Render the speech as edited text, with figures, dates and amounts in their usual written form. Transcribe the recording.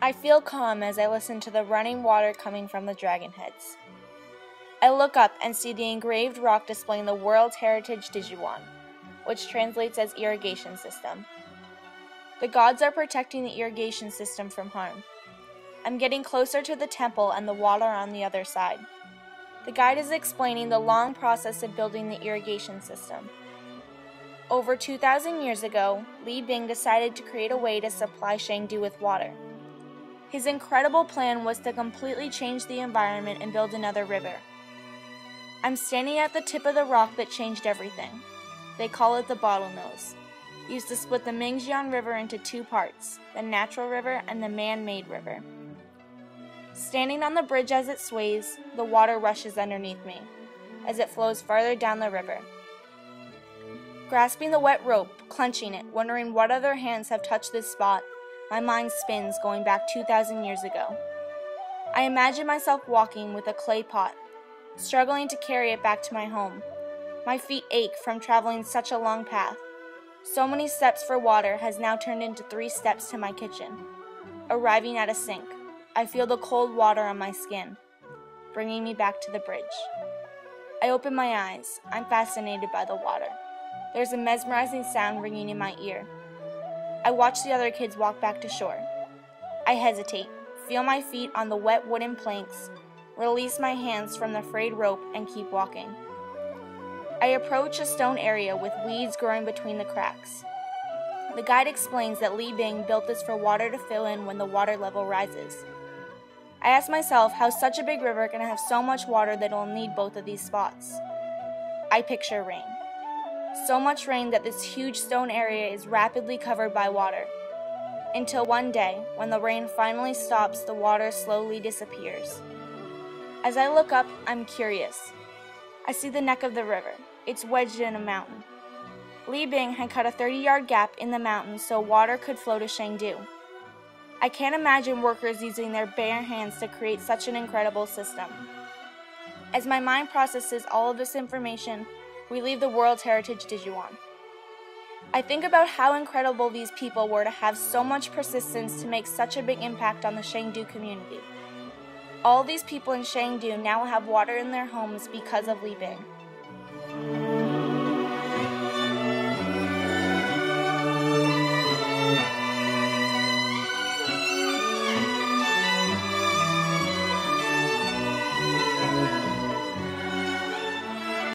I feel calm as I listen to the running water coming from the dragon heads. I look up and see the engraved rock displaying the World Heritage Dujiangyan, which translates as irrigation system. The gods are protecting the irrigation system from harm. I'm getting closer to the temple and the water on the other side. The guide is explaining the long process of building the irrigation system. Over 2,000 years ago, Li Bing decided to create a way to supply Chengdu with water. His incredible plan was to completely change the environment and build another river. I'm standing at the tip of the rock that changed everything. They call it the bottlenose, used to split the Mingjiang River into two parts, the natural river and the man-made river. Standing on the bridge as it sways, the water rushes underneath me, as it flows farther down the river. Grasping the wet rope, clenching it, wondering what other hands have touched this spot, my mind spins going back 2,000 years ago. I imagine myself walking with a clay pot, struggling to carry it back to my home. My feet ache from traveling such a long path. So many steps for water has now turned into 3 steps to my kitchen. Arriving at a sink, I feel the cold water on my skin, bringing me back to the bridge. I open my eyes. I'm fascinated by the water. There's a mesmerizing sound ringing in my ear. I watch the other kids walk back to shore. I hesitate, feel my feet on the wet wooden planks, release my hands from the frayed rope, and keep walking. I approach a stone area with weeds growing between the cracks. The guide explains that Li Bing built this for water to fill in when the water level rises. I ask myself how such a big river can have so much water that it will need both of these spots. I picture rain. So much rain that this huge stone area is rapidly covered by water. Until one day, when the rain finally stops, the water slowly disappears. As I look up, I'm curious. I see the neck of the river. It's wedged in a mountain. Li Bing had cut a 30-yard gap in the mountain so water could flow to Chengdu. I can't imagine workers using their bare hands to create such an incredible system. As my mind processes all of this information, we leave the World Heritage Dujiangyan. I think about how incredible these people were to have so much persistence to make such a big impact on the Chengdu community. All these people in Chengdu now have water in their homes because of Li Bing.